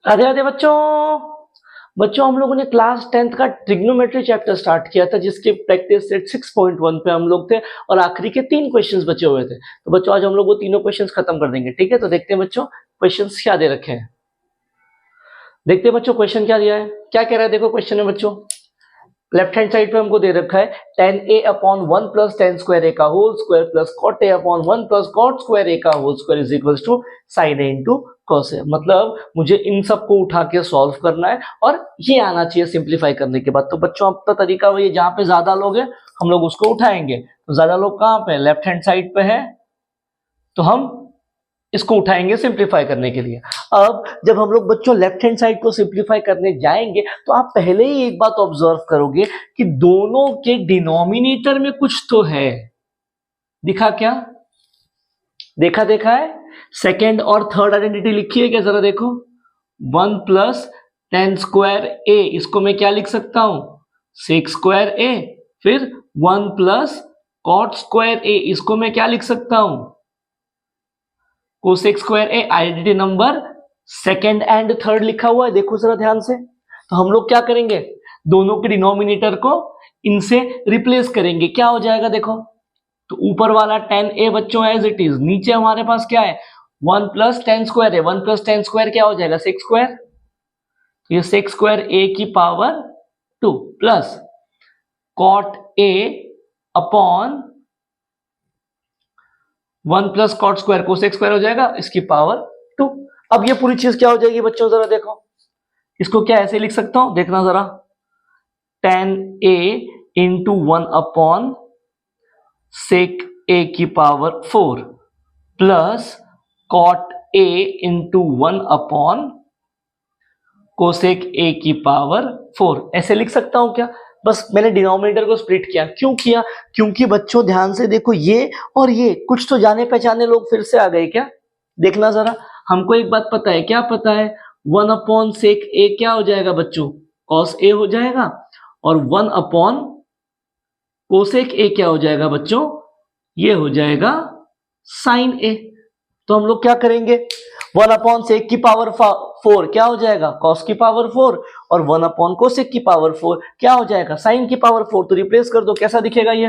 राधे राधे बच्चों। बच्चों हम लोगों ने क्लास 10th का ट्रिग्नोमेट्री चैप्टर स्टार्ट किया था, जिसके प्रैक्टिस सेट 6.1 पे हम लोग थे और आखिरी के 3 क्वेश्चंस बचे हुए थे। तो बच्चों आज हम लोग वो तीनों क्वेश्चंस खत्म कर देंगे। ठीक है, तो देखते हैं बच्चों क्वेश्चंस क्या दे रखे हैं। देखते हैं बच्चों क्वेश्चन क्या दिया है, क्या कह रहा है। देखो क्वेश्चन में बच्चों लेफ्ट हैंड साइड पे हमको दे रखा है tan a/1 plus tan square a का whole square plus cot a/1 plus cot square a का whole square is equal to sin a into cos a। मतलब मुझे इन सबको उठा के सॉल्व करना है और ये आना चाहिए सिंप्लीफाई करने के बाद। तो बच्चों अब तो तरीका वही है, जहां पे ज्यादा लोग हैं हम लोग उसको उठाएंगे। तो ज्यादा लोग कहां पे, लेफ्ट हैंड साइड पे है, तो हम इसको उठाएंगे सिंप्लीफाई करने के लिए। अब जब हम लोग बच्चों लेफ्ट हैंड साइड को सिंप्लीफाई करने जाएंगे तो आप पहले ही एक बात ऑब्जर्व करोगे कि दोनों के डिनोमिनेटर में कुछ तो है। दिखा क्या, देखा है। सेकेंड और थर्ड आइडेंटिटी लिखी है क्या, जरा देखो। 1 प्लस tan स्क्वायर a, इसको मैं क्या लिख सकता हूं, sec स्क्वायर a। फिर 1 प्लस cot स्क्वायर a, इसको मैं क्या लिख सकता हूं, cosec square A. Identity number second and third लिखा हुआ है, देखो जरा ध्यान से। तो हम लोग क्या करेंगे, दोनों के डिनोमिनेटर को इनसे रिप्लेस करेंगे। क्या हो जाएगा देखो, तो ऊपर वाला tan a बच्चों एज इट इज, नीचे हमारे पास क्या है 1 प्लस tan स्क्वायर है। 1 प्लस tan स्क्वायर क्या हो जाएगा, सेक स्क्वायर। तो ये सेक स्क्वायर a की power 2 plus cot a upon 1 plus cot square cosec square हो जाएगा, इसकी पावर 2। अब ये पूरी चीज क्या हो जाएगी बच्चों, जरा देखो। इसको क्या ऐसे लिख सकता हूं, देखना जरा। tan a into 1 upon sec a की power 4 plus cot a into 1 upon cosec a की पावर 4, ऐसे लिख सकता हूं क्या। बस मैंने डिनोमिनेटर को स्प्लिट किया। क्यों किया, क्योंकि बच्चों ध्यान से देखो, ये और ये कुछ तो जाने पहचाने लोग फिर से आ गए क्या। देखना जरा, हमको एक बात पता है, क्या पता है, 1 अपॉन सेक ए क्या हो जाएगा बच्चों, कॉस ए हो जाएगा। और 1 अपॉन कोसेक ए क्या हो जाएगा बच्चों, ये हो जाएगा साइन ए। तो हम लोग क्या करेंगे, 1 अपॉन सेक की पावर 4 क्या हो जाएगा, कॉस की पावर 4, और 1 अपॉन कोसेक की पावर 4 क्या हो जाएगा, साइन की पावर 4। तो रिप्लेस कर दो, कैसा दिखेगा ये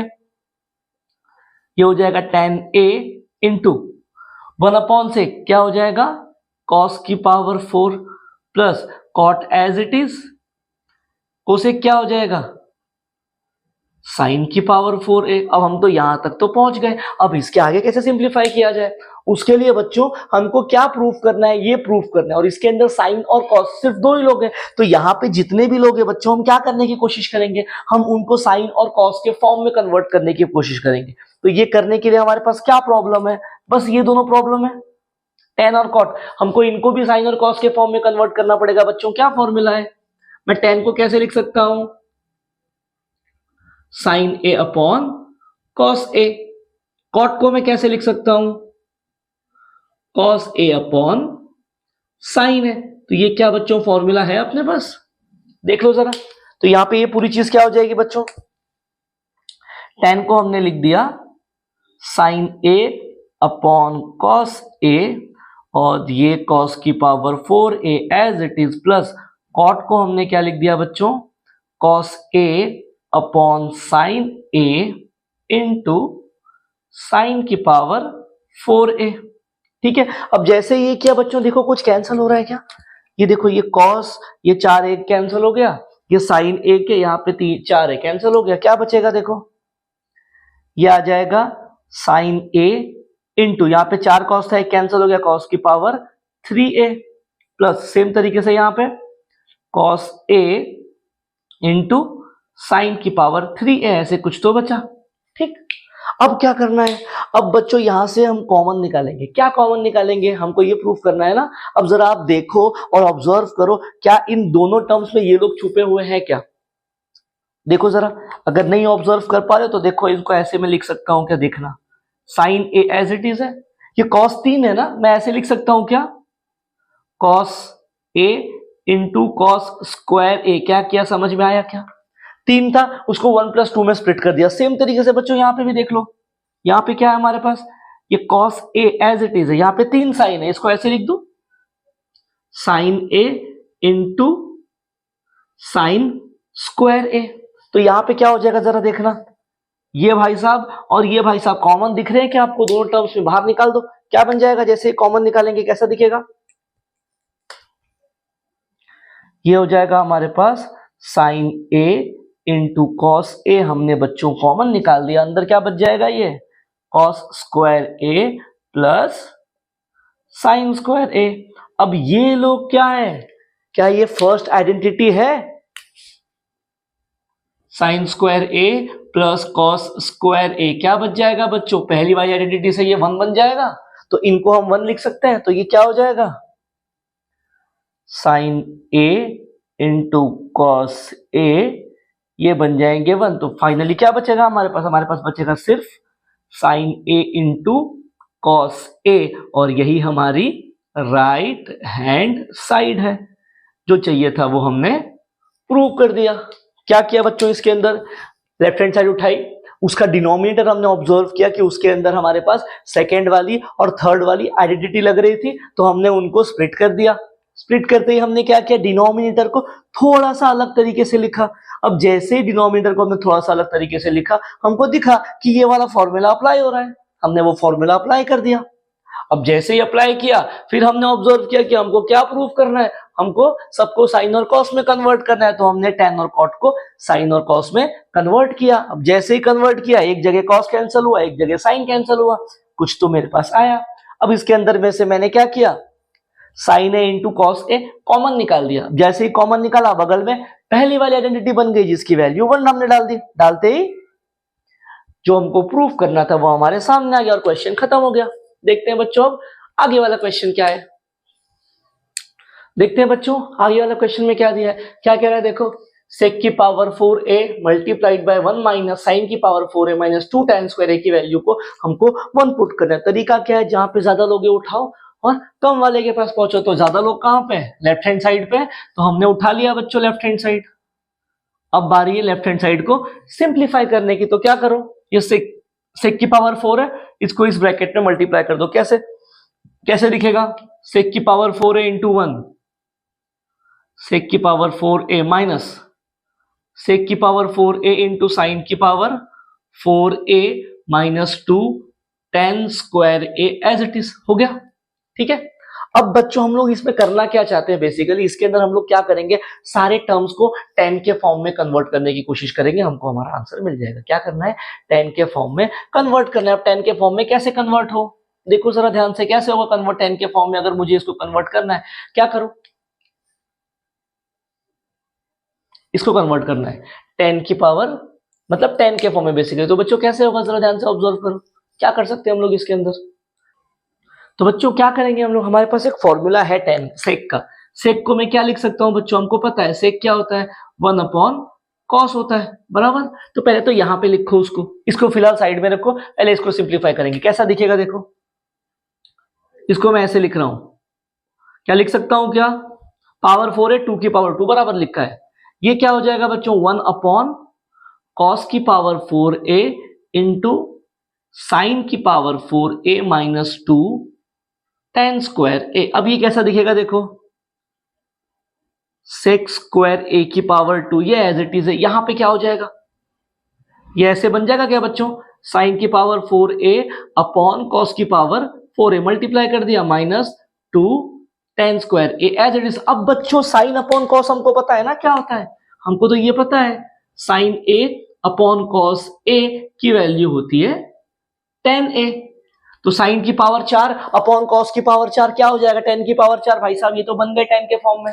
हो जाएगा tan a into 1 upon sec क्या हो जाएगा, कॉस की power 4 plus cot as it is, cosec क्या हो जाएगा, साइन की पावर 4a। अब हम तो यहां तक तो पहुंच गए, अब इसके आगे कैसे सिंप्लीफाई किया जाए। उसके लिए बच्चों हमको क्या प्रूफ करना है, ये प्रूफ करना है। और इसके अंदर साइन और कॉस सिर्फ दो ही लोग हैं, तो यहाँ पे जितने भी लोग हैं बच्चों, हम क्या करने की कोशिश करेंगे, हम उनको साइन और कॉस के फॉर्म में कन्वर्ट करने की कोशिश करेंगे। तो ये करने के लिए हमारे पास क्या प्रॉब्लम है, बस ये दोनों प्रॉब्लम है, टेन और कॉट। हमको इनको भी साइन और कॉस के फॉर्म में कन्वर्ट करना पड़ेगा बच्चों। क्या फॉर्मूला है, मैं टेन को कैसे लिख सकता हूं, sign a upon cos A. Cot को मैं कैसे लिख सकता हूं, कॉस ए अपॉन साइन है। तो ये क्या बच्चों फॉर्मूला है अपने पास, देख लो जरा। तो यहां पे ये पूरी चीज क्या हो जाएगी बच्चों, टेन को हमने लिख दिया sine a upon cos a, और ये कॉस की power 4a as it is, plus cot को हमने क्या लिख दिया बच्चों, cos a upon sine a into sine की पावर 4a। ठीक है, अब जैसे ये किया बच्चों, देखो कुछ कैंसिल हो रहा है क्या, ये देखो, ये कॉस, ये 4 एक कैंसिल हो गया, ये साइन ए के यहाँ पे 4 एक कैंसिल हो गया। क्या बचेगा देखो, ये आ जाएगा साइन ए इंटू, यहाँ पे 4 कॉस था, एक कैंसिल हो गया, कॉस की पावर 3a, प्लस सेम तरीके से यहाँ पे कॉस ए इंटू साइन की पावर 3a, ऐसे कुछ तो बचा। ठीक, अब क्या करना है, अब बच्चों यहां से हम कॉमन निकालेंगे। क्या कॉमन निकालेंगे, हमको ये प्रूफ करना है ना। अब जरा आप देखो और ऑब्जर्व करो, क्या इन दोनों टर्म्स में ये लोग छुपे हुए हैं क्या, देखो जरा। अगर नहीं ऑब्जर्व कर पा रहे तो देखो, इसको ऐसे में लिख सकता हूं क्या, देखना, sine a as it is है, ये कॉस 3 है ना, मैं ऐसे लिख सकता हूं क्या, cos A into cos square ए। क्या किया, समझ में आया क्या, 3 था उसको 1 प्लस 2 में स्प्लिट कर दिया। सेम तरीके से बच्चों यहां पे भी देख लो, यहां पे क्या है हमारे पास, ये cos a as it is है, यहां पे 3 साइन है, इसको ऐसे लिख दो sign a into sine square ए। तो यहां पे क्या हो जाएगा जरा देखना, ये भाई साहब और ये भाई साहब कॉमन दिख रहे हैं क्या आपको? दोनों टर्म्स में बाहर निकाल दो, क्या बन जाएगा? जैसे कॉमन निकालेंगे कैसा दिखेगा? ये हो जाएगा हमारे पास sign a into cos A. हमने बच्चों कॉमन निकाल दिया, अंदर क्या बच जाएगा? ये cos square A plus sine square a. अब ये लोग क्या है? क्या ये फर्स्ट आइडेंटिटी है? साइन स्क्वायर ए प्लस कॉस स्क्वायर ए क्या बच जाएगा बच्चों? पहली वाली आइडेंटिटी से ये 1 बन जाएगा, तो इनको हम 1 लिख सकते हैं। तो ये क्या हो जाएगा? Sign a into cos A, ये बन जाएंगे 1। तो फाइनली क्या बचेगा हमारे पास? हमारे पास बचेगा सिर्फ sign a into cos a, और यही हमारी राइट हैंड साइड है। जो चाहिए था वो हमने प्रूव कर दिया। क्या किया बच्चों? इसके अंदर लेफ्ट हैंड साइड उठाई, उसका डिनोमिनेटर हमने ऑब्जर्व किया कि उसके अंदर हमारे पास सेकेंड वाली और थर्ड वाली आइडेंटिटी लग रही थी, तो हमने उनको स्प्लिट कर दिया। स्प्लिट करते ही हमने क्या किया? डिनोमिनेटर को थोड़ा सा अलग तरीके से लिखा। अब जैसे ही डिनोमिनेटर को हमने थोड़ा सा अलग तरीके से लिखा, हमको दिखा कि ये वाला फॉर्मूला अप्लाई हो रहा है, हमने वो फॉर्मूला अप्लाई कर दिया। अब जैसे ही अप्लाई किया, फिर हमने ऑब्जर्व किया कि हमको क्या प्रूव करना है? हमको सबको साइन और कॉस में कन्वर्ट करना है, तो हमने टेन और कॉट को साइन और कॉस में कन्वर्ट किया। अब जैसे ही कन्वर्ट किया, एक जगह कॉस कैंसिल हुआ, एक जगह साइन कैंसिल हुआ, कुछ तो मेरे पास आया। अब इसके अंदर में से मैंने क्या किया? Sign a into cos A common निकाल दिया। जैसे ही कॉमन निकाला, बगल में पहली वाली आइडेंटिटी बन गई जिसकी वैल्यू 1 हमने डाल दी। डालते ही जो हमको प्रूफ करना था वो हमारे सामने आ गया और क्वेश्चन खत्म हो गया। देखते हैं बच्चों अब आगे वाला क्वेश्चन क्या है। देखते हैं बच्चों आगे वाला क्वेश्चन में क्या दिया है। क्या कह रहा है देखो, सेक की power 4a multiplied by 1 minus sine की power 4a minus 2 tan square a की वैल्यू को हमको 1 पुट करना है। तरीका क्या है? जहां पे ज्यादा लोग उठाओ और कम वाले के पास पहुंचो। तो ज्यादा लोग कहां पे? लेफ्ट हैंड साइड पे, तो हमने उठा लिया बच्चों लेफ्ट हैंड साइड। अब बारी है लेफ्ट हैंड साइड को सिंप्लीफाई करने की। तो क्या करो, ये सेक की पावर 4 है, इसको इस ब्रैकेट में मल्टीप्लाई कर दो। कैसे कैसे दिखेगा? सेक की पावर 4a इंटू 1, सेक की पावर 4a माइनस सेक की पावर 4a इंटू साइन की power 4a minus 2 tan square a as it is. हो गया, ठीक है। अब बच्चों हम लोग इसमें करना क्या चाहते हैं? बेसिकली इसके अंदर हम लोग क्या करेंगे? सारे टर्म्स को tan के फॉर्म में कन्वर्ट करने की कोशिश करेंगे, हमको हमारा आंसर मिल जाएगा। क्या करना है? tan के फॉर्म में कन्वर्ट करना है। अब tan के फॉर्म में कैसे कन्वर्ट हो, देखो जरा ध्यान से, कैसे होगा कन्वर्ट tan के फॉर्म में? अगर मुझे इसको कन्वर्ट करना है, क्या करो, इसको कन्वर्ट करना है tan की पावर, मतलब tan के फॉर्म में बेसिकली। तो बच्चों कैसे होगा जरा ध्यान से ऑब्जर्व करो। क्या कर सकते हैं हम लोग इसके अंदर? तो बच्चों क्या करेंगे हम लोग, हमारे पास एक फॉर्मूला है tan सेक का। सेक को मैं क्या लिख सकता हूं बच्चों? हमको पता है सेक क्या होता है, 1 अपॉन कॉस होता है, बराबर। तो पहले तो यहां पे लिखो उसको, इसको फिलहाल साइड में रखो, पहले इसको सिंप्लीफाई करेंगे। कैसा दिखेगा देखो, इसको मैं ऐसे लिख रहा हूं, क्या लिख सकता हूं? क्या पावर 4 है, 2 की पावर 2 बराबर लिखा है। ये क्या हो जाएगा बच्चों? 1 अपॉन कॉस की पावर 4a इंटू साइन की power 4a minus 2 tan square a। अब ये कैसा दिखेगा देखो, सेक स्क्वायर a की पावर 2, ये एज इट इज है। यहां पे क्या हो जाएगा? ये ऐसे बन जाएगा क्या बच्चों? साइन की पावर 4a अपॉन कॉस की पावर 4a मल्टीप्लाई कर दिया minus 2 tan square a as it is. अब बच्चों साइन अपॉन कॉस हमको पता है ना क्या होता है, हमको तो ये पता है sine a upon cos a की वैल्यू होती है tan a। तो साइन की पावर 4 अपॉन कॉस की पावर 4 क्या हो जाएगा? tan की पावर 4। भाई साहब ये तो बन गए tan के फॉर्म में,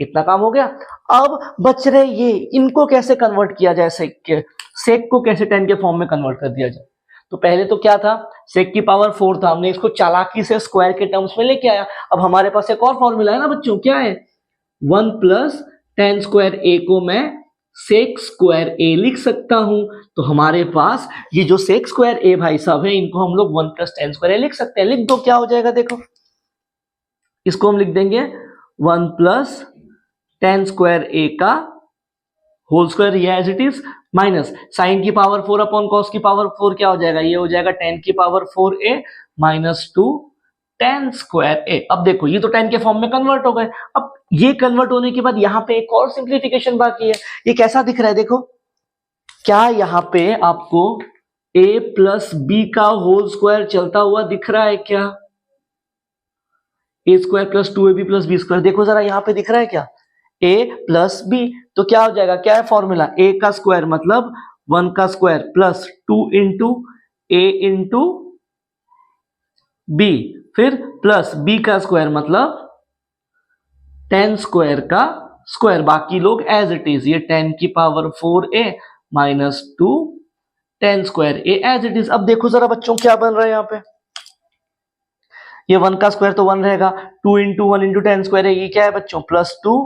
इतना काम हो गया। अब बच रहे ये, इनको कैसे कन्वर्ट किया जाए? सेक को कैसे tan के फॉर्म में कन्वर्ट कर दिया जाए? तो पहले तो क्या था, सेक की पावर 4 था, हमने इसको चालाकी से स्क्वायर के टर्म्स में लेके आया। अब हमारे पास एक और फॉर्मूला है ना बच्चों, क्या है? 1 प्लस tan स्क्वायर a को मैं सेक स्क्वायर a लिख सकता हूं। तो हमारे पास ये जो सेक स्क्वायर a भाई साहब है, इनको हम लोग 1 प्लस tan स्क्वायर a लिख सकते हैं। लिख दो, क्या हो जाएगा देखो, इसको हम लिख देंगे 1 प्लस tan स्क्वायर a का होल स्क्वायर, ये as it is, minus sine की पावर 4 अपॉन कॉस की पावर 4 क्या हो जाएगा? ये हो जाएगा tan की power 4a minus 2 tan square a. अब देखो ये तो टेन के फॉर्म में कन्वर्ट हो गए। अब ये कन्वर्ट होने के बाद यहां पे एक और सिंप्लीफिकेशन बाकी है। ये कैसा दिख रहा है देखो, क्या यहां पे आपको a प्लस बी का होल स्क्वायर चलता हुआ दिख रहा है क्या? A square plus 2ab plus b square, देखो जरा यहां पे दिख रहा है क्या? a प्लस बी, तो क्या हो जाएगा, क्या है फॉर्मूला, a का स्क्वायर मतलब 1 का square plus 2 into a into b, फिर प्लस b का स्क्वायर मतलब 10 स्क्वायर का स्क्वायर, बाकी लोग एज इट इज, ये 10 की power 4a minus 2 10 square a as it is. अब देखो जरा बच्चों क्या बन रहा है यहाँ पे, ये 1 का स्क्वायर तो 1 रहेगा, 2 इंटू 1 इंटू 10 स्क्वायर है, ये क्या है बच्चों प्लस 2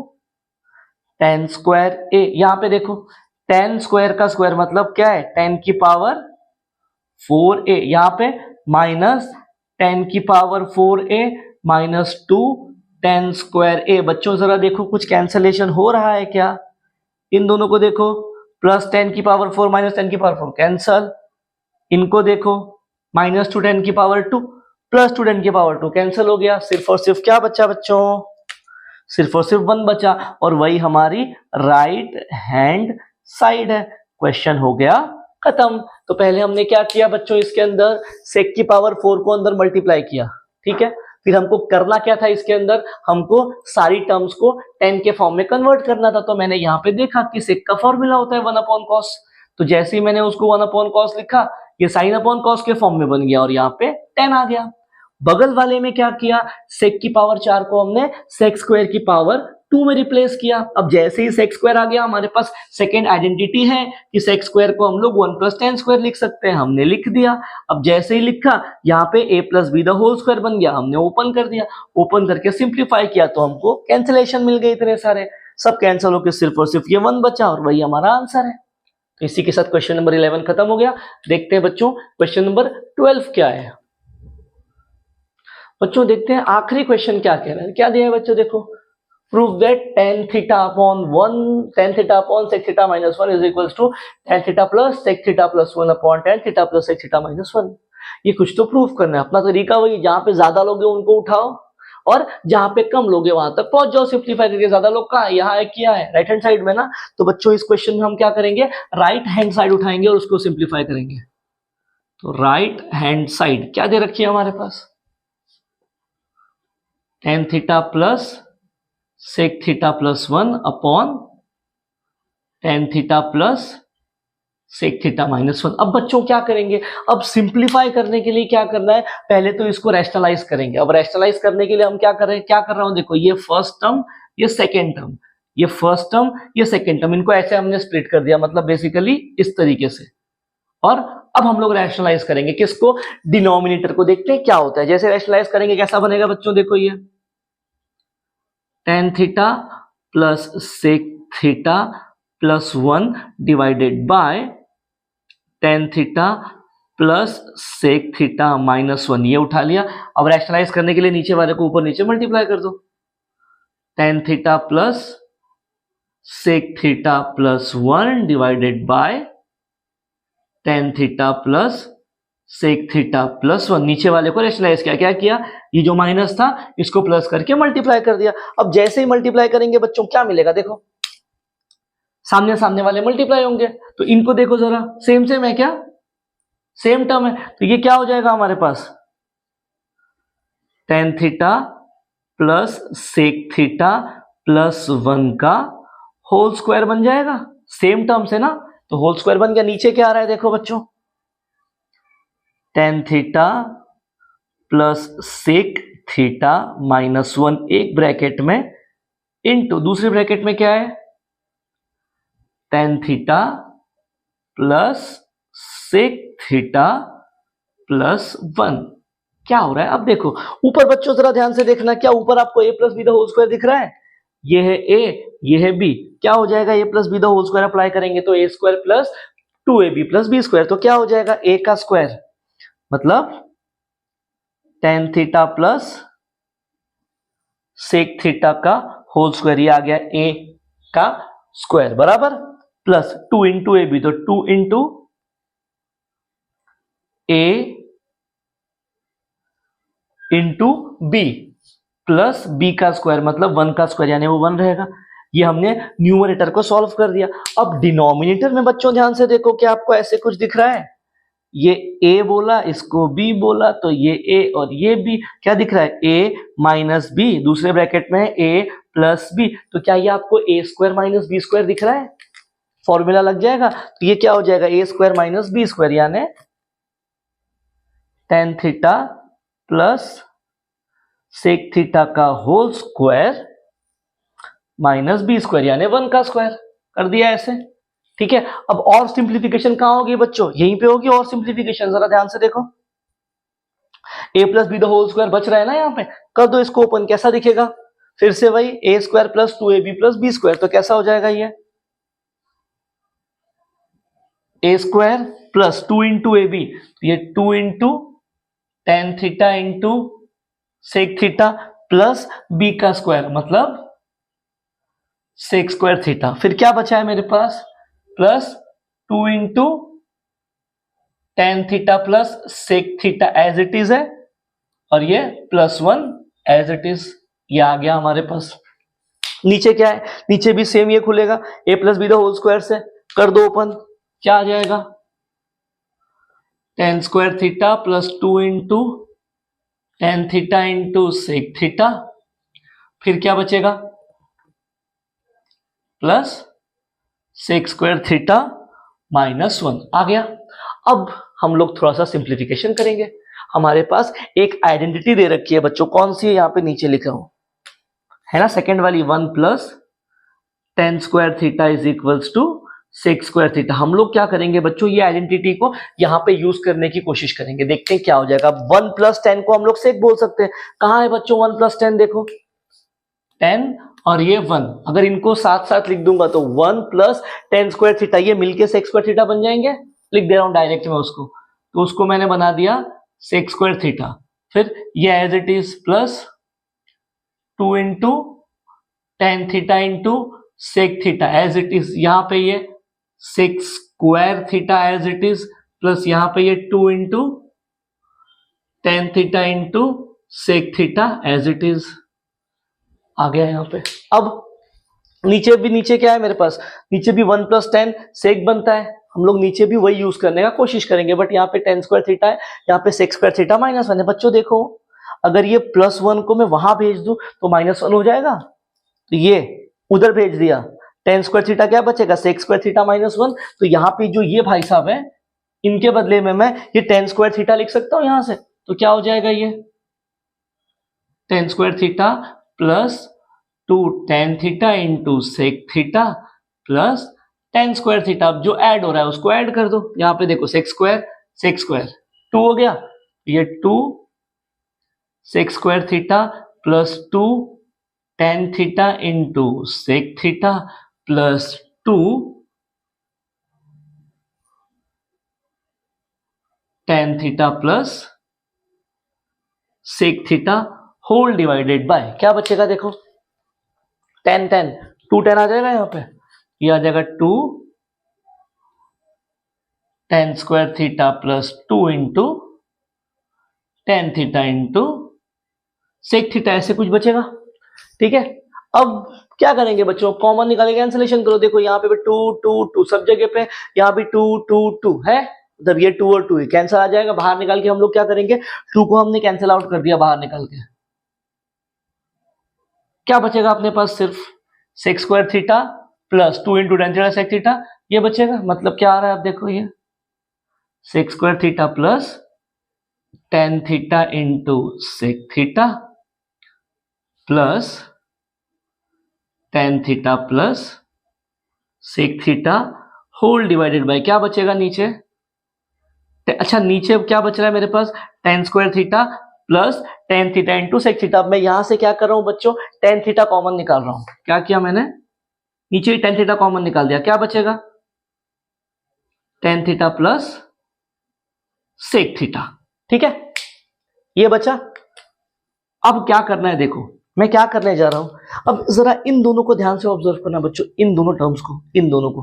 10 स्क्वायर a। यहां पे देखो 10 स्क्वायर का स्क्वायर मतलब क्या है 10 की पावर 4a, यहां पे माइनस 10 की power 4a minus 2 10 square a। बच्चों जरा देखो कुछ कैंसलेशन हो रहा है क्या, इन दोनों को देखो, प्लस 10 की पावर 4 माइनस 10 की पावर 4 कैंसल, इनको देखो माइनस 2 10 की पावर 2 प्लस 2 10 की पावर 2 कैंसिल हो गया, सिर्फ और सिर्फ क्या बचा बच्चों, सिर्फ और सिर्फ 1 बचा, और वही हमारी राइट हैंड साइड है। क्वेश्चन हो गया खत्म। तो पहले हमने क्या किया बच्चों, इसके अंदर सेक की पावर 4 को अंदर मल्टीप्लाई किया, ठीक है, फिर हमको करना क्या था, इसके अंदर हमको सारी टर्म्स को 10 के फॉर्म में कन्वर्ट करना था। तो मैंने यहाँ पे देखा कि सेक का फॉर्मूला होता है 1 अपॉन कॉस, तो जैसे ही मैंने उसको 1 अपॉन कॉस लिखा, ये साइन अपॉन कॉस के फॉर्म में बन गया और यहाँ पे 10 आ गया। बगल वाले में क्या किया, सेक की पावर 4 को हमने सेक स्क्वायर की पावर 2 में रिप्लेस किया। अब जैसे ही सेक स्क्वायर आ गया, हमारे पास सेकेंड आइडेंटिटी है कि सेक स्क्वायर को हम लोग 1 प्लस 10 स्क्वायर लिख सकते हैं, हमने लिख दिया। अब जैसे ही लिखा, यहाँ पे a plus B the whole square बन गया, हमने ओपन कर दिया, ओपन करके सिंप्लीफाई किया तो हमको कैंसिलेशन मिल गए, इतने सारे सब कैंसिल होकर सिर्फ और सिर्फ ये 1 बचा और वही हमारा आंसर है। तो इसी के साथ क्वेश्चन नंबर 11 खत्म हो गया। देखते हैं बच्चों क्वेश्चन नंबर 12 क्या है। बच्चों देखते हैं आखिरी क्वेश्चन क्या कह रहा है, क्या दिया है बच्चों, देखो, prove that tan theta upon 1 tan theta upon sec theta minus 1 is equals to tan theta plus sec theta plus 1 upon tan theta plus sec theta minus 1। ये कुछ तो प्रूफ करना है, अपना तरीका वही, जहां पे ज्यादा लोग हैं उनको उठाओ और जहां पे कम लोग हैं वहां तक पहुंच जाओ, सिंप्लीफाई करके। ज्यादा लोग कहाँ है, यहाँ है, किया है राइट हैंड साइड में ना, तो बच्चों इस क्वेश्चन में हम क्या करेंगे, राइट हैंड साइड उठाएंगे और उसको सिंप्लीफाई करेंगे। तो राइट हैंड साइड क्या दे रखी है हमारे पास, tan theta plus sec theta plus 1 upon tan theta plus sec theta minus 1। अब बच्चों क्या करेंगे, अब सिंप्लीफाई करने के लिए क्या करना है, पहले तो इसको रैशनलाइज करेंगे। अब रैशनलाइज करने के लिए हम क्या कर रहे हैं, क्या कर रहा हूं, देखो ये फर्स्ट टर्म, ये सेकेंड टर्म, ये फर्स्ट टर्म, ये सेकेंड टर्म, इनको ऐसे हमने स्प्लिट कर दिया, मतलब बेसिकली इस तरीके से। और अब हम लोग रैशनलाइज करेंगे किसको, डिनोमिनेटर को। देखते हैं क्या होता है, जैसे रैशनलाइज करेंगे कैसा बनेगा बच्चों, देखो ये tan theta plus sec theta plus 1 divided by tan theta plus sec theta minus 1, ये उठा लिया। अब रैशनलाइज करने के लिए नीचे वाले को ऊपर नीचे मल्टीप्लाई कर दो, tan theta plus sec theta plus 1 divided by tan theta plus sec theta plus 1, नीचे वाले को रैशनलाइज किया, क्या किया, ये जो माइनस था इसको प्लस करके मल्टीप्लाई कर दिया। अब जैसे ही मल्टीप्लाई करेंगे बच्चों क्या मिलेगा, देखो सामने सामने वाले मल्टीप्लाई होंगे, तो इनको देखो जरा, सेम सेम है क्या, सेम टर्म है, तो ये क्या हो जाएगा हमारे पास, tan theta plus sec theta plus 1 का होल स्क्वायर बन जाएगा, सेम टर्म से ना, तो होल स्क्वायर बन गया। नीचे क्या आ रहा है देखो बच्चों, tan theta plus sec theta minus 1 एक ब्रैकेट में इंटू दूसरे ब्रैकेट में क्या है, tan theta plus sec theta plus 1। क्या हो रहा है, अब देखो ऊपर बच्चों जरा ध्यान से देखना, क्या ऊपर आपको a plus B the whole square दिख रहा है, ये है a, ये है b, क्या हो जाएगा, a plus B the whole square apply करेंगे तो a square plus 2ab plus b square, तो क्या हो जाएगा, a का स्क्वायर मतलब tan theta plus sec theta का होल स्क्वायर, ये आ गया a का स्क्वायर बराबर, प्लस 2 इंटू ए बी, तो 2 इंटू ए इंटू बी प्लस बी का स्क्वायर मतलब 1 का स्क्वायर यानी वो 1 रहेगा। ये हमने न्यूमरेटर को सॉल्व कर दिया। अब डिनोमिनेटर में बच्चों ध्यान से देखो कि आपको ऐसे कुछ दिख रहा है, ये a बोला, इसको b बोला, तो ये a और ये b, क्या दिख रहा है a माइनस बी, दूसरे ब्रैकेट में है a प्लस बी, तो क्या ये आपको a square minus B square दिख रहा है? फॉर्मूला लग जाएगा, तो ये क्या हो जाएगा a square minus B square यानी tan theta plus sec theta का whole square minus B square यानी 1 का स्क्वायर कर दिया ऐसे। ठीक है, अब और सिंप्लीफिकेशन कहां होगी बच्चों? यहीं पे होगी और सिंप्लीफिकेशन, जरा ध्यान से देखो। a plus B the whole square बच रहा है ना, यहां पे कर दो इसको ओपन, कैसा दिखेगा? फिर से वही a square plus 2ab plus b square, तो कैसा हो जाएगा ये a square plus 2 into a b, ये 2 into tan theta into sec theta plus b का स्क्वायर मतलब सेक स्क्वायर थीटा। फिर क्या बचा है मेरे पास? Plus 2 into tan theta plus sec theta as it is है, और ये प्लस 1 एज इट इज, ये आ गया हमारे पास। नीचे क्या है? नीचे भी सेम ये खुलेगा, a plus B the whole square से कर दो ओपन, क्या आ जाएगा? Tan square theta plus 2 into tan theta into sec theta, फिर क्या बचेगा? Plus sec square theta minus 1 आ गया। अब हम लोग थोड़ा सा सिंप्लीफिकेशन करेंगे। हमारे पास एक आइडेंटिटी दे रखी है बच्चों, कौन सी है? यहां पे नीचे लिख रहा हूं, है ना, सेकेंड वाली, 1 plus tan square theta is equals to sec square theta. हम लोग क्या करेंगे बच्चों, ये आइडेंटिटी को यहां पे यूज करने की कोशिश करेंगे, देखते हैं क्या हो जाएगा। 1 प्लस 10 को हम लोग सेक बोल सकते हैं। कहां है बच्चों 1 प्लस 10? देखो 10 और ये 1, अगर इनको साथ साथ लिख दूंगा तो 1 प्लस टेन स्क्वायर थीटा, ये मिलके सेक स्क्वायर थीटा बन जाएंगे। लिख दे रहा हूं डायरेक्ट में उसको, तो उसको मैंने बना दिया सेक स्क्वायर थीटा। फिर ये as it is plus 2 into tan theta into sec theta as it is, यहां पे ये sec square theta as it is, plus यहां पे ये 2 into tan theta into sec theta as it is आ गया यहां पे। अब नीचे क्या है मेरे पास? नीचे भी 1 प्लस 10 सेक बनता है, हम लोग नीचे भी वही यूज करने का कोशिश करेंगे, बट यहाँ पे टेन स्क्वायर थीटा है, यहाँ पे सेक स्क्वायर थीटा माइनस 1 है। बच्चों देखो, अगर ये प्लस 1 को मैं वहां भेज दूं तो माइनस 1 हो जाएगा, तो ये उधर भेज दिया, टेन स्क्वायर थीटा क्या बचेगा? Sec square theta minus 1। तो यहाँ पे जो ये भाई साहब है, इनके बदले में मैं ये टेन स्क्वायर थीटा लिख सकता हूं यहां से, तो क्या हो जाएगा? ये tan square theta plus 2 tan theta into sec theta plus tan square theta. अब जो ऐड हो रहा है उसको ऐड कर दो, यहां पे देखो सेक स्क्वायर 2 हो गया, ये 2 sec square theta plus 2 tan theta into sec theta plus 2 tan theta plus sec theta whole divided by, क्या बचेगा? देखो 10 10 2 10 आ जाएगा, यहाँ पे ये आ जाएगा 2 tan square theta plus 2 into tan theta into sec theta, ऐसे कुछ बचेगा। ठीक है, अब क्या करेंगे बच्चों? कॉमन निकालेंगे, कैंसिलेशन करो। देखो यहाँ पे 2 2 2 सब जगह पे, यहाँ भी 2 2 2 है, मतलब ये 2 और 2 कैंसिल आ जाएगा। बाहर निकाल के हम लोग क्या करेंगे? 2 को हमने कैंसिल आउट कर दिया बाहर निकाल के, क्या बचेगा अपने पास? सिर्फ sec square theta plus 2 into tan theta sec theta, ये बचेगा। मतलब क्या आ रहा है? आप देखो, ये sec square theta plus tan theta into sec theta plus tan theta plus sec theta whole divided by, क्या बचेगा नीचे? अच्छा, नीचे क्या बच रहा है मेरे पास? Tan square theta plus tan theta into sec theta. अब मैं यहां से क्या कर रहा हूं बच्चों? टेन थीटा कॉमन निकाल रहा हूं। क्या किया मैंने? नीचे ही टेन थीटा कॉमन निकाल दिया, क्या बचेगा? Tan theta plus sec theta. ठीक है, ये बचा। अब क्या करना है? देखो मैं क्या करने जा रहा हूं, अब जरा इन दोनों को ध्यान से ऑब्जर्व करना बच्चों, इन दोनों टर्म्स को, इन दोनों को।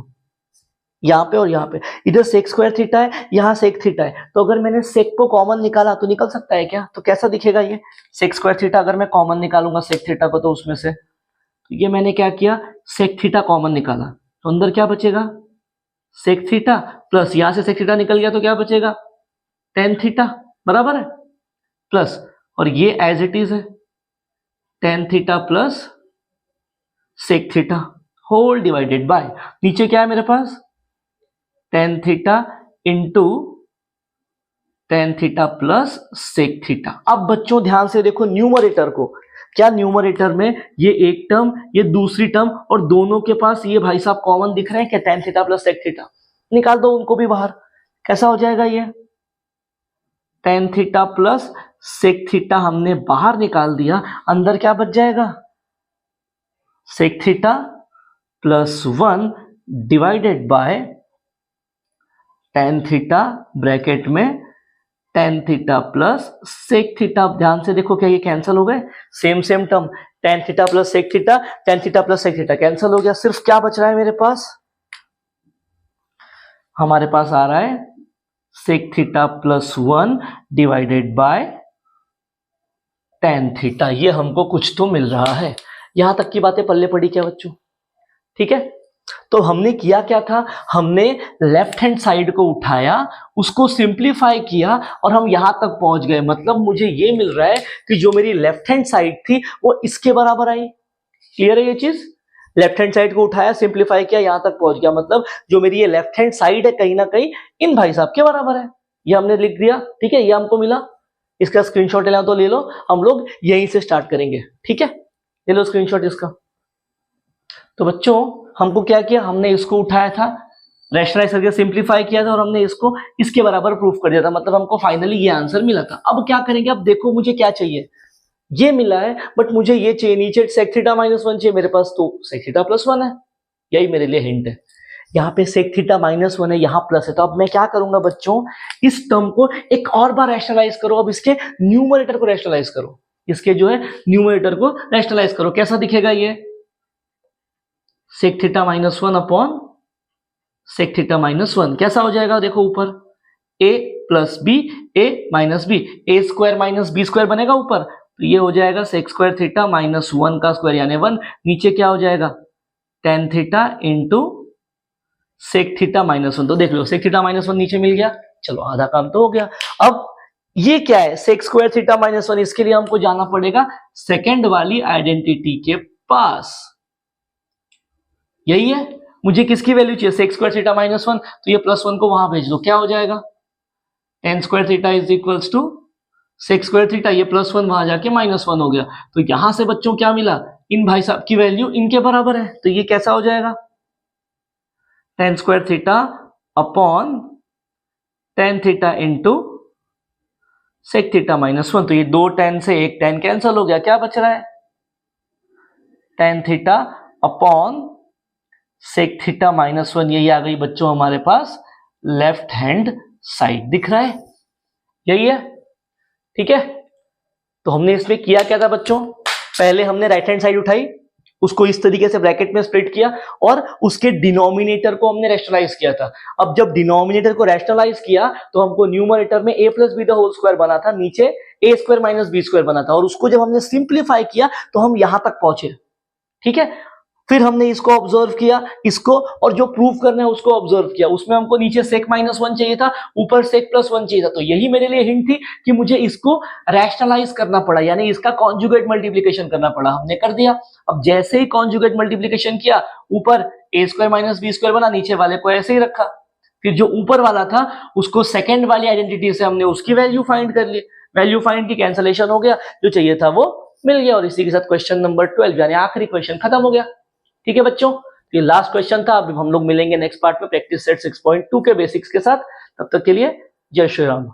यहाँ पे और यहाँ पे, इधर सेक स्क्वायर थीटा है, यहाँ सेक थीटा है, तो अगर मैंने सेक को कॉमन निकाला तो निकल सकता है क्या? तो कैसा दिखेगा ये सेक स्क्वायर थीटा? अगर मैं कॉमन निकालूंगा सेक थीटा को तो उसमें से, तो ये मैंने क्या किया, सेक थीटा कॉमन निकाला, तो अंदर क्या बचेगा, सेक थीटा प्लस यहां से सेक थीटा निकल गया तो क्या बचेगा, टेन थीटा, बराबर है, प्लस और ये एज इट इज है tan theta plus sec theta whole divided by, नीचे क्या है मेरे पास, tan theta into tan theta plus sec theta. अब बच्चों ध्यान से देखो न्यूमरेटर को, क्या न्यूमरेटर में ये एक टर्म ये दूसरी टर्म और दोनों के पास ये भाई साहब कॉमन दिख रहे हैं क्या, tan theta plus sec theta, निकाल दो उनको भी बाहर, कैसा हो जाएगा ये, tan theta plus sec theta हमने बाहर निकाल दिया, अंदर क्या बच जाएगा, sec theta plus one divided by tan theta bracket में tan theta plus sec theta. ध्यान से देखो क्या ये कैंसिल हो गए, same same term, tan theta plus sec theta, tan theta plus sec theta cancel हो गया, सिर्फ क्या बच रहा है मेरे पास, हमारे पास आ रहा है sec theta plus one divided by tan theta, ये हमको कुछ तो मिल रहा है। यहां तक की बातें पल्ले पड़ी क्या बच्चों, ठीक है। तो हमने किया क्या था, हमने लेफ्ट हैंड साइड को उठाया, उसको सिंप्लीफाई किया और हम यहां तक पहुंच गए, मतलब मुझे ये मिल रहा है कि जो मेरी लेफ्ट हैंड साइड थी वो इसके बराबर आई। क्लियर है ये चीज, लेफ्ट हैंड साइड को उठाया सिंप्लीफाई किया यहां तक पहुंच गया, मतलब जो मेरी ये लेफ्ट हैंड साइड है कहीं ना कहीं इन भाई साहब के बराबर है, ये हमने लिख दिया, ठीक है, ये हमको मिला। इसका स्क्रीनशॉट लेना तो ले लो, हम लोग यहीं से स्टार्ट करेंगे, ठीक है, ले लो स्क्रीनशॉट इसका। तो बच्चों हमको क्या किया, हमने इसको उठाया था, रैशनलाइज करके सिंप्लीफाई किया था और हमने इसको इसके बराबर प्रूफ कर दिया था, मतलब हमको फाइनली ये आंसर मिला था। अब क्या करेंगे, अब देखो मुझे क्या चाहिए, ये मिला है बट मुझे ये चाहिए, नीचे सेक थीटा माइनस वन चाहिए मेरे पास, तो सेक थीटा प्लस वन है, यही मेरे लिए हिंट है। यहाँ पे सेक थीटा माइनस वन है, यहाँ प्लस है, तो अब मैं क्या करूंगा बच्चों, इस टर्म को एक और बार रैशनलाइज करो, अब इसके न्यूमरेटर को रैशनलाइज करो, इसके जो है न्यूमरेटर को रैशनलाइज करो, कैसा दिखेगा ये, sec theta minus one upon sec theta minus one, कैसा हो जाएगा, देखो ऊपर a plus B, A minus B, A square minus B square बनेगा ऊपर, तो ये हो जाएगा sec square theta minus one का स्क्वायर यानी वन, नीचे क्या हो जाएगा tan theta into sec theta minus one, तो देख लो सेक थीटा माइनस वन नीचे मिल गया, चलो आधा काम तो हो गया। अब ये क्या है, sec square theta minus one, इसके लिए हमको जाना पड़ेगा सेकेंड वाली आइडेंटिटी के पास, यही है, मुझे किसकी वैल्यू चाहिए, sec square theta minus one, तो ये प्लस वन को वहां भेज दो, क्या हो जाएगा tan square theta is equals to sec square theta, ये प्लस वन वहां जाके माइनस वन हो गया, तो यहां से बच्चों क्या मिला, इन भाई साहब की वैल्यू इनके बराबर है, तो ये कैसा हो जाएगा tan square theta upon tan theta into sec theta minus one, तो ये दो टेन से एक टेन कैंसिल हो गया, क्या बच रहा है tan theta upon sec theta minus one, यही आ गई बच्चों हमारे पास लेफ्ट हैंड साइड, दिख रहा है, यही है, ठीक है। तो हमने इसमें किया क्या था बच्चों, पहले हमने राइट हैंड साइड उठाई, उसको इस तरीके से ब्रैकेट में स्प्लिट किया और उसके डिनोमिनेटर को हमने रैशनलाइज किया था। अब जब डिनोमिनेटर को रैशनलाइज किया तो हमको न्यूमरेटर में a plus B the whole square बना था, नीचे a square minus B square बना था, और उसको जब हमने सिंप्लीफाई किया तो हम यहां तक पहुंचे, ठीक है। फिर हमने इसको ऑब्जर्व किया, इसको, और जो प्रूव करना है उसको ऑब्जर्व किया, उसमें हमको नीचे सेक माइनस वन चाहिए था, ऊपर सेक प्लस वन चाहिए था, तो यही मेरे लिए हिंट थी कि मुझे इसको रैशनलाइज करना पड़ा, यानी इसका कॉन्जुगेट मल्टीप्लिकेशन करना पड़ा, हमने कर दिया। अब जैसे ही कॉन्जुगेट मल्टीप्लिकेशन किया, ऊपर ए स्क्वायर माइनस बी स्क्वायर बना, नीचे वाले को ऐसे ही रखा, फिर जो ऊपर वाला था उसको सेकेंड वाली आइडेंटिटी से हमने उसकी वैल्यू फाइंड कर ली, वैल्यू फाइंड की कैंसलेशन हो गया, जो चाहिए था वो मिल गया, और इसी के साथ क्वेश्चन नंबर 12 यानी आखिरी क्वेश्चन खत्म हो गया। ठीक है बच्चों, ये लास्ट क्वेश्चन था, अब हम लोग मिलेंगे नेक्स्ट पार्ट में प्रैक्टिस सेट 6.2 के बेसिक्स के साथ, तब तक के लिए जय श्री राम।